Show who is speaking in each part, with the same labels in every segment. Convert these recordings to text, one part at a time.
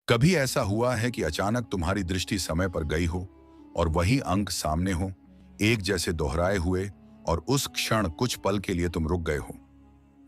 Speaker 1: कभी ऐसा हुआ है कि अचानक तुम्हारी दृष्टि समय पर गई हो और वही अंक सामने हो, एक जैसे दोहराए हुए, और उस क्षण कुछ पल के लिए तुम रुक गए हो।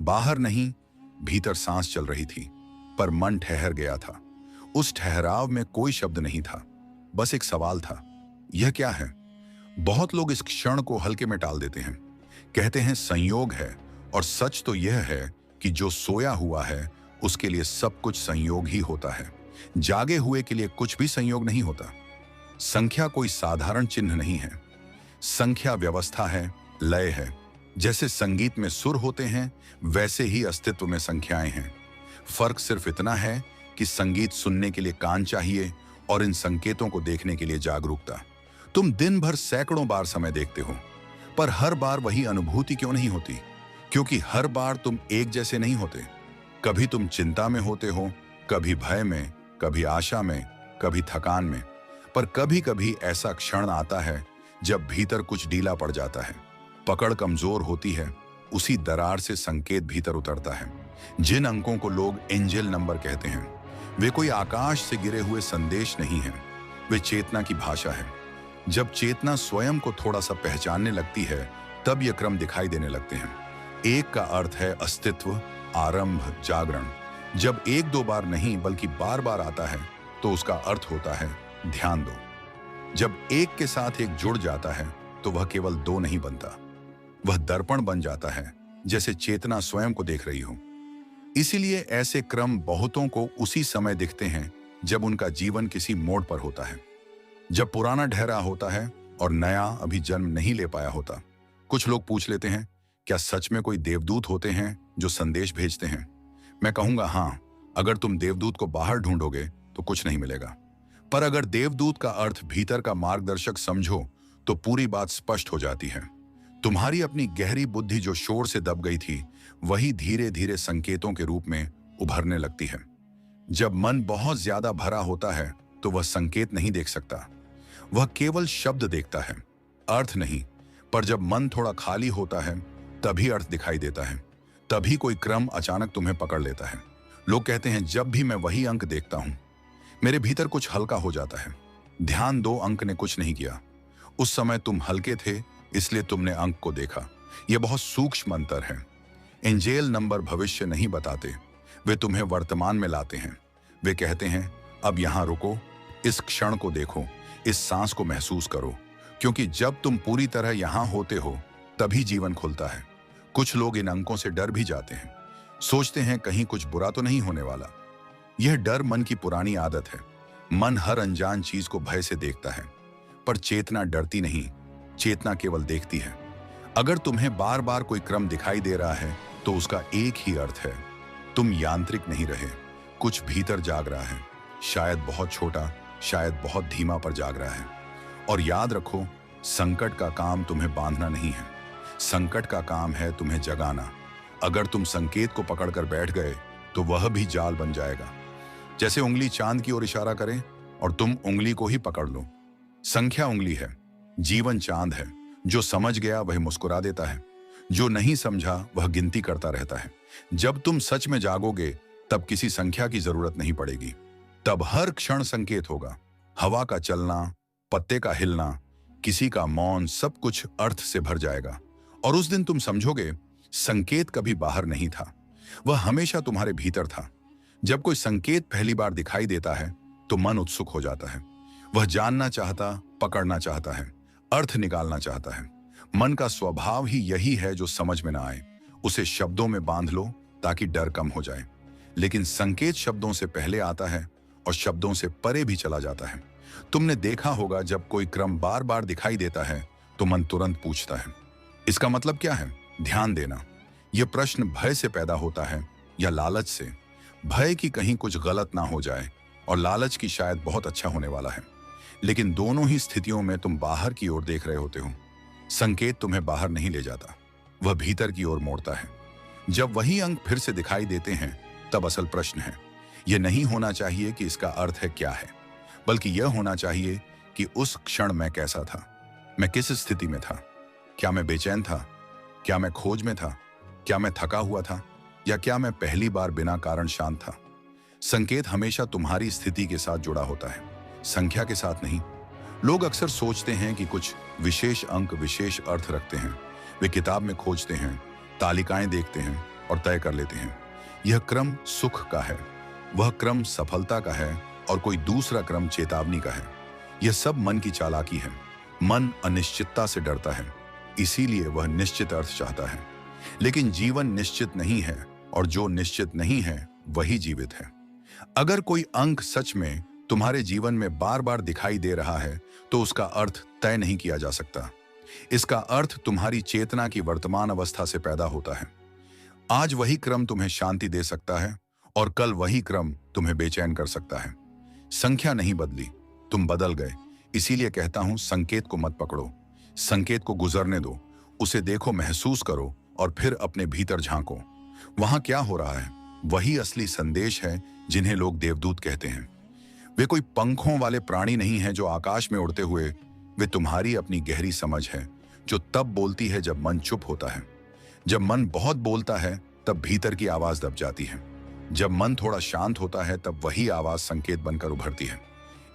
Speaker 1: बाहर नहीं, भीतर सांस चल रही थी, पर मन ठहर गया था। उस ठहराव में कोई शब्द नहीं था, बस एक सवाल था, यह क्या है? बहुत लोग इस क्षण को हल्के में टाल देते हैं, कहते हैं संयोग है, और सच तो यह है कि जो सोया हुआ है उसके लिए सब कुछ संयोग ही होता है। जागे हुए के लिए कुछ भी संयोग नहीं होता। संख्या कोई साधारण चिन्ह नहीं है। संख्या व्यवस्था है, लय है। जैसे संगीत में सुर होते हैं, वैसे ही अस्तित्व में संख्याएं हैं। फर्क सिर्फ इतना है कि संगीत सुनने के लिए कान चाहिए और इन संकेतों को देखने के लिए जागरूकता। तुम दिन भर सैकड़ों बार समय देखते हो, पर हर बार वही अनुभूति क्यों नहीं होती? क्योंकि हर बार तुम एक जैसे नहीं होते। कभी तुम चिंता में होते हो, कभी भय में, कभी आशा में, कभी थकान में। पर कभी कभी ऐसा क्षण आता है जब भीतर कुछ ढीला पड़ जाता है, पकड़ कमजोर होती है, उसी दरार से संकेत भीतर उतरता है। जिन अंकों को लोग एंजल नंबर कहते हैं, वे कोई आकाश से गिरे हुए संदेश नहीं हैं, वे चेतना की भाषा है। जब चेतना स्वयं को थोड़ा सा पहचानने लगती है, तब ये क्रम दिखाई देने लगते हैं। एक का अर्थ है अस्तित्व, आरंभ, जागरण। जब एक दो बार नहीं बल्कि बार बार आता है, तो उसका अर्थ होता है ध्यान दो। जब एक के साथ एक जुड़ जाता है, तो वह केवल दो नहीं बनता, वह दर्पण बन जाता है, जैसे चेतना स्वयं को देख रही हो। इसीलिए ऐसे क्रम बहुतों को उसी समय दिखते हैं जब उनका जीवन किसी मोड़ पर होता है, जब पुराना ठहरा होता है और नया अभी जन्म नहीं ले पाया होता। कुछ लोग पूछ लेते हैं, क्या सच में कोई देवदूत होते हैं जो संदेश भेजते हैं? मैं कहूंगा हाँ, अगर तुम देवदूत को बाहर ढूंढोगे तो कुछ नहीं मिलेगा। पर अगर देवदूत का अर्थ भीतर का मार्गदर्शक समझो, तो पूरी बात स्पष्ट हो जाती है। तुम्हारी अपनी गहरी बुद्धि जो शोर से दब गई थी, वही धीरे धीरे संकेतों के रूप में उभरने लगती है। जब मन बहुत ज्यादा भरा होता है, तो वह संकेत नहीं देख सकता, वह केवल शब्द देखता है, अर्थ नहीं। पर जब मन थोड़ा खाली होता है, तभी अर्थ दिखाई देता है, तभी कोई क्रम अचानक तुम्हें पकड़ लेता है। लोग कहते हैं, जब भी मैं वही अंक देखता हूं, मेरे भीतर कुछ हल्का हो जाता है। ध्यान दो, अंक ने कुछ नहीं किया। उस समय तुम हल्के थे, इसलिए तुमने अंक को देखा। यह बहुत सूक्ष्म अंतर है। एंजेल नंबर भविष्य नहीं बताते, वे तुम्हें वर्तमान में लाते हैं। वे कहते हैं, अब यहां रुको, इस क्षण को देखो, इस सांस को महसूस करो, क्योंकि जब तुम पूरी तरह यहां होते हो, तभी जीवन खुलता है। कुछ लोग इन अंकों से डर भी जाते हैं, सोचते हैं कहीं कुछ बुरा तो नहीं होने वाला। यह डर मन की पुरानी आदत है। मन हर अनजान चीज को भय से देखता है, पर चेतना डरती नहीं, चेतना केवल देखती है। अगर तुम्हें बार बार कोई क्रम दिखाई दे रहा है, तो उसका एक ही अर्थ है, तुम यांत्रिक नहीं रहे, कुछ भीतर जाग रहा है। शायद बहुत छोटा, शायद बहुत धीमा, पर जाग रहा है। और याद रखो, संकट का काम तुम्हें बांधना नहीं है, संकट का काम है तुम्हें जगाना। अगर तुम संकेत को पकड़कर बैठ गए, तो वह भी जाल बन जाएगा। जैसे उंगली चांद की ओर इशारा करे और तुम उंगली को ही पकड़ लो। संख्या उंगली है, जीवन चांद है। जो समझ गया वह मुस्कुरा देता है, जो नहीं समझा वह गिनती करता रहता है। जब तुम सच में जागोगे, तब किसी संख्या की जरूरत नहीं पड़ेगी। तब हर क्षण संकेत होगा। हवा का चलना, पत्ते का हिलना, किसी का मौन, सब कुछ अर्थ से भर जाएगा। और उस दिन तुम समझोगे, संकेत कभी बाहर नहीं था, वह हमेशा तुम्हारे भीतर था। जब कोई संकेत पहली बार दिखाई देता है, तो मन उत्सुक हो जाता है। वह जानना चाहता, पकड़ना चाहता है, अर्थ निकालना चाहता है। मन का स्वभाव ही यही है जो समझ में ना आए, उसे शब्दों में बांध लो ताकि डर कम हो जाए। लेकिन संकेत शब्दों से पहले आता है और शब्दों से परे भी चला जाता है। तुमने देखा होगा, जब कोई क्रम बार बार दिखाई देता है, तो मन तुरंत पूछता है, इसका मतलब क्या है? ध्यान देना। यह प्रश्न भय से पैदा होता है या लालच से? भय कि कहीं कुछ गलत ना हो जाए, और लालच की शायद बहुत अच्छा होने वाला है। लेकिन दोनों ही स्थितियों में तुम बाहर की ओर देख रहे होते हो। संकेत तुम्हें बाहर नहीं ले जाता, वह भीतर की ओर मोड़ता है। जब वही अंक फिर से दिखाई देते हैं, तब असल प्रश्न है, यह नहीं होना चाहिए कि इसका अर्थ है क्या है, बल्कि यह होना चाहिए कि उस क्षण मैं कैसा था, मैं किस स्थिति में था। क्या मैं बेचैन था? क्या मैं खोज में था? क्या मैं थका हुआ था? या क्या मैं पहली बार बिना कारण शांत था? संकेत हमेशा तुम्हारी स्थिति के साथ जुड़ा होता है, संख्या के साथ नहीं। लोग अक्सर सोचते हैं कि कुछ विशेष अंक विशेष अर्थ रखते हैं। वे किताब में खोजते हैं, तालिकाएं देखते हैं और तय कर लेते हैं यह क्रम सुख का है, वह क्रम सफलता का है और कोई दूसरा क्रम चेतावनी का है। यह सब मन की चालाकी है। मन अनिश्चितता से डरता है, इसीलिए वह निश्चित अर्थ चाहता है। लेकिन जीवन निश्चित नहीं है और जो निश्चित नहीं है वही जीवित है। अगर कोई अंक सच में तुम्हारे जीवन में बार बार दिखाई दे रहा है तो उसका अर्थ तय नहीं किया जा सकता। इसका अर्थ तुम्हारी चेतना की वर्तमान अवस्था से पैदा होता है। आज वही क्रम तुम्हें शांति दे सकता है और कल वही क्रम तुम्हें बेचैन कर सकता है। संख्या नहीं बदली, तुम बदल गए। इसीलिए कहता हूं, संकेत को मत पकड़ो, संकेत को गुजरने दो, उसे देखो, महसूस करो और फिर अपने भीतर झांको। वहां क्या हो रहा है वही असली संदेश है जिन्हें लोग देवदूत कहते हैं। वे कोई पंखों वाले प्राणी नहीं हैं जो आकाश में उड़ते हुए, वे तुम्हारी अपनी गहरी समझ है जो तब बोलती है जब मन चुप होता है। जब मन बहुत बोलता है तब भीतर की आवाज दब जाती है। जब मन थोड़ा शांत होता है तब वही आवाज संकेत बनकर उभरती है।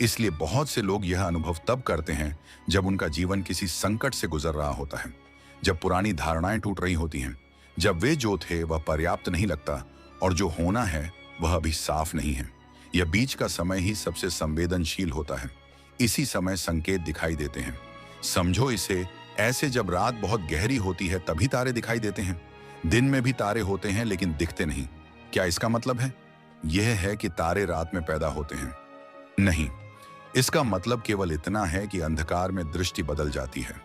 Speaker 1: इसलिए बहुत से लोग यह अनुभव तब करते हैं जब उनका जीवन किसी संकट से गुजर रहा होता है, जब पुरानी धारणाएं टूट रही होती हैं, जब वे जो थे वह पर्याप्त नहीं लगता और जो होना है वह अभी साफ नहीं है। यह बीच का समय ही सबसे संवेदनशील होता है। इसी समय संकेत दिखाई देते हैं। समझो इसे ऐसे, जब रात बहुत गहरी होती है तभी तारे दिखाई देते हैं। दिन में भी तारे होते हैं लेकिन दिखते नहीं। क्या इसका मतलब है? यह है कि तारे रात में पैदा होते हैं? नहीं, इसका मतलब केवल इतना है कि अंधकार में दृष्टि बदल जाती है।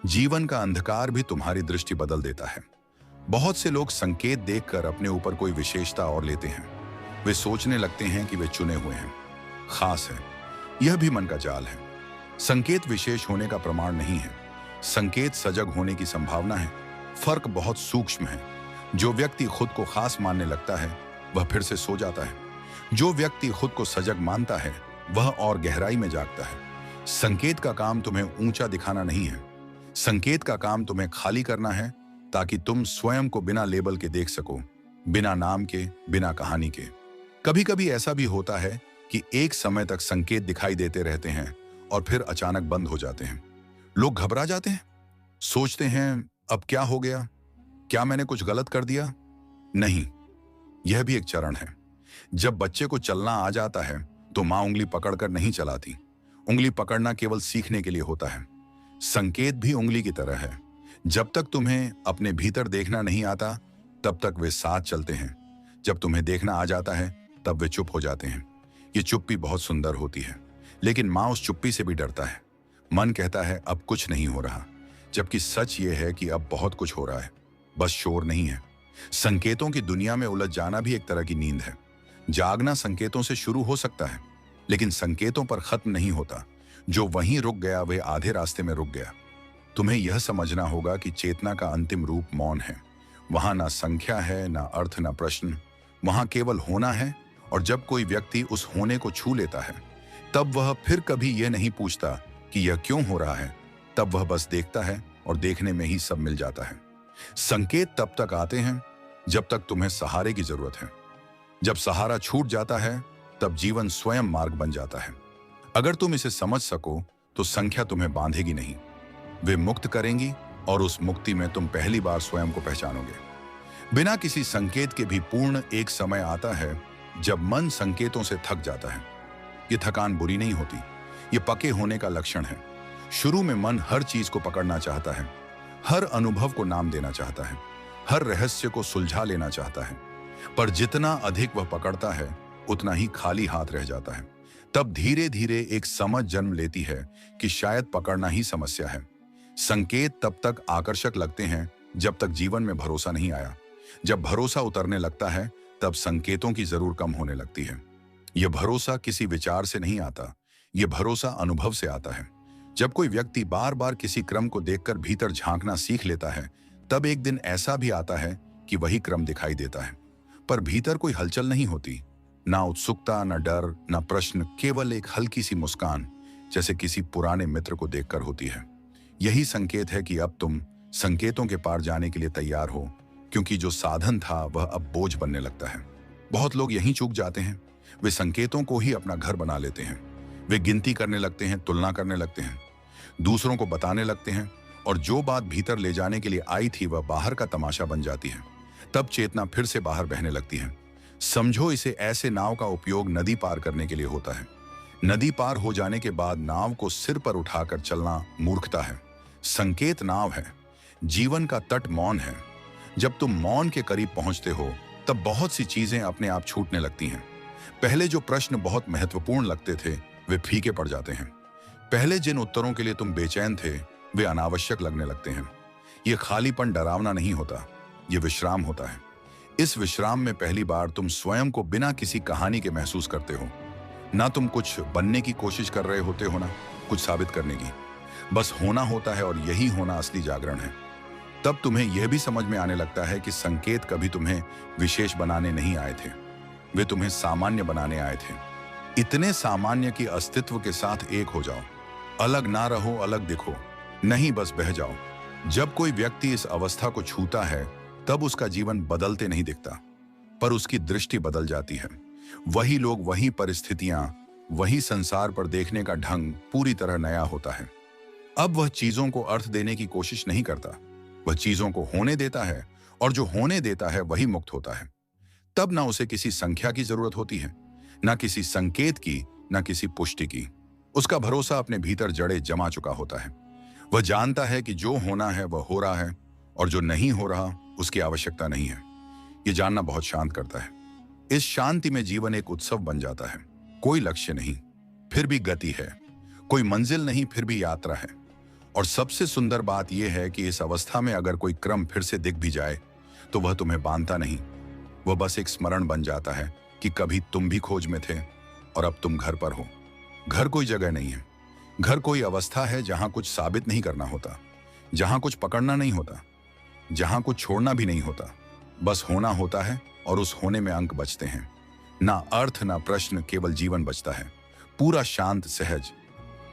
Speaker 1: जीवन का अंधकार भी तुम्हारी दृष्टि बदल देता है। बहुत से लोग संकेत देखकर अपने ऊपर कोई विशेषता और लेते हैं। वे सोचने लगते हैं कि वे चुने हुए हैं, खास है। यह भी मन का जाल है। संकेत विशेष होने का प्रमाण नहीं है, संकेत सजग होने की संभावना है। फर्क बहुत सूक्ष्म है। जो व्यक्ति खुद को खास मानने लगता है वह फिर से सो जाता है। जो व्यक्ति खुद को सजग मानता है वह और गहराई में जागता है। संकेत का काम तुम्हें ऊंचा दिखाना नहीं है, संकेत का काम तुम्हें खाली करना है ताकि तुम स्वयं को बिना लेबल के देख सको, बिना नाम के, बिना कहानी के। कभी कभी ऐसा भी होता है कि एक समय तक संकेत दिखाई देते रहते हैं और फिर अचानक बंद हो जाते हैं। लोग घबरा जाते हैं, सोचते हैं अब क्या हो गया, क्या मैंने कुछ गलत कर दिया? नहीं, यह भी एक चरण है। जब बच्चे को चलना आ जाता है तो मां उंगली पकड़कर नहीं चलाती। उंगली पकड़ना केवल सीखने के लिए होता है। संकेत भी उंगली की तरह है। जब तक तुम्हें अपने भीतर देखना नहीं आता तब तक वे साथ चलते हैं। जब तुम्हें देखना आ जाता है तब वे चुप हो जाते हैं। ये चुप्पी बहुत सुंदर होती है, लेकिन मां उस चुप्पी से भी डरता है। मन कहता है अब कुछ नहीं हो रहा, जबकि सच ये है कि अब बहुत कुछ हो रहा है, बस शोर नहीं है। संकेतों की दुनिया में उलझ जाना भी एक तरह की नींद है। जागना संकेतों से शुरू हो सकता है, लेकिन संकेतों पर खत्म नहीं होता। जो वहीं रुक गया वह आधे रास्ते में रुक गया। तुम्हें यह समझना होगा कि चेतना का अंतिम रूप मौन है। वहां ना संख्या है, ना अर्थ, ना प्रश्न, वहां केवल होना है। और जब कोई व्यक्ति उस होने को छू लेता है तब वह फिर कभी यह नहीं पूछता कि यह क्यों हो रहा है, तब वह बस देखता है और देखने में ही सब मिल जाता है। संकेत तब तक आते हैं जब तक तुम्हें सहारे की जरूरत है। जब सहारा छूट जाता है तब जीवन स्वयं मार्ग बन जाता है। अगर तुम इसे समझ सको तो संख्या तुम्हें बांधेगी नहीं, वे मुक्त करेंगी और उस मुक्ति में तुम पहली बार स्वयं को पहचानोगे। बिना किसी संकेत के भी पूर्ण एक समय आता है जब मन संकेतों से थक जाता है। ये थकान बुरी नहीं होती, ये पके होने का लक्षण है। शुरू में मन हर चीज को पकड़ना चाहता है, हर अनुभव को नाम देना चाहता है, हर रहस्य को सुलझा लेना चाहता है। पर जितना अधिक वह पकड़ता है उतना ही खाली हाथ रह जाता है। तब धीरे धीरे एक समझ जन्म लेती है कि शायद पकड़ना ही समस्या है। संकेत तब तक आकर्षक लगते हैं जब तक जीवन में भरोसा नहीं आया। जब भरोसा उतरने लगता है तब संकेतों की जरूर कम होने लगती है। यह भरोसा किसी विचार से नहीं आता, यह भरोसा अनुभव से आता है। जब कोई व्यक्ति बार बार किसी क्रम को देखकर भीतर झांकना सीख लेता है तब एक दिन ऐसा भी आता है कि वही क्रम दिखाई देता है, पर भीतर कोई हलचल नहीं होती, ना उत्सुकता, ना डर, ना प्रश्न, केवल एक हल्की सी मुस्कान जैसे किसी पुराने मित्र को देखकर होती है। यही संकेत है कि अब तुम संकेतों के पार जाने के लिए तैयार हो, क्योंकि जो साधन था वह अब बोझ बनने लगता है। बहुत लोग यहीं चूक जाते हैं। वे संकेतों को ही अपना घर बना लेते हैं। वे गिनती करने लगते हैं, तुलना करने लगते हैं, दूसरों को बताने लगते हैं, और जो बात भीतर ले जाने के लिए आई थी वह बाहर का तमाशा बन जाती है। तब चेतना फिर से बाहर बहने लगती है। समझो, इसे ऐसे नाव का उपयोग नदी पार करने के लिए होता है। नदी पार हो जाने के बाद नाव को सिर पर उठाकर चलना मूर्खता है। संकेत नाव है। जीवन का तट मौन है। जब तुम मौन के करीब पहुंचते हो तब बहुत सी चीजें अपने आप छूटने लगती हैं। पहले जो प्रश्न बहुत महत्वपूर्ण लगते थे वे फीके पड़ जाते हैं। पहले जिन उत्तरों के लिए तुम बेचैन थे वे अनावश्यक लगने लगते हैं। ये खालीपन डरावना नहीं होता, ये विश्राम होता है। इस विश्राम में पहली बार तुम स्वयं को बिना किसी कहानी के महसूस करते हो। ना तुम कुछ बनने की कोशिश कर रहे होते हो, ना कुछ साबित करने की। बस होना होता है, और यही होना असली जागरण है। तब तुम्हें यह भी समझ में आने लगता है कि संकेत कभी तुम्हें विशेष बनाने नहीं आए थे, वे तुम्हें सामान्य बनाने आए थे। इतने सामान्य कि अस्तित्व के साथ एक हो जाओ। अलग ना रहो, अलग दिखो, नहीं बस बह जाओ। जब कोई व्यक्ति इस अवस्था को छूता है तब उसका जीवन बदलते नहीं दिखता, पर उसकी दृष्टि बदल जाती है। वही लोग, वही परिस्थितियां, वही संसार पर देखने का ढंग पूरी तरह नया होता है। अब वह चीजों को अर्थ देने की कोशिश नहीं करता, वह चीजों को होने देता है, और जो होने देता है वही मुक्त होता है। तब ना उसे किसी संख्या की जरूरत होती है, ना किसी संकेत की, ना किसी पुष्टि की। उसका भरोसा अपने भीतर जड़े जमा चुका होता है। वह जानता है कि जो होना है वह हो रहा है, और जो नहीं हो रहा उसकी आवश्यकता नहीं है। यह जानना बहुत शांत करता है। इस शांति में जीवन एक उत्सव बन जाता है। कोई लक्ष्य नहीं, फिर भी गति है। कोई मंजिल नहीं, फिर भी यात्रा है। और सबसे सुंदर बात यह है कि इस अवस्था में अगर कोई क्रम फिर से दिख भी जाए तो वह तुम्हें बांधता नहीं। वह बस एक स्मरण बन जाता है कि कभी तुम भी खोज में थे और अब तुम घर पर हो। घर कोई जगह नहीं है। घर कोई अवस्था है जहां कुछ साबित नहीं करना होता, जहां कुछ पकड़ना नहीं होता, जहां कुछ छोड़ना भी नहीं होता। बस होना होता है, और उस होने में अंक बचते हैं। ना अर्थ, ना प्रश्न, केवल जीवन बचता है, पूरा शांत, सहज।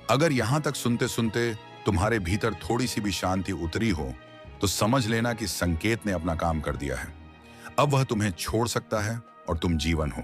Speaker 1: अगर यहां तक सुनते सुनते तुम्हारे भीतर थोड़ी सी भी शांति उतरी हो तो समझ लेना कि संकेत ने अपना काम कर दिया है। अब वह तुम्हें छोड़ सकता है और तुम जीवन हो।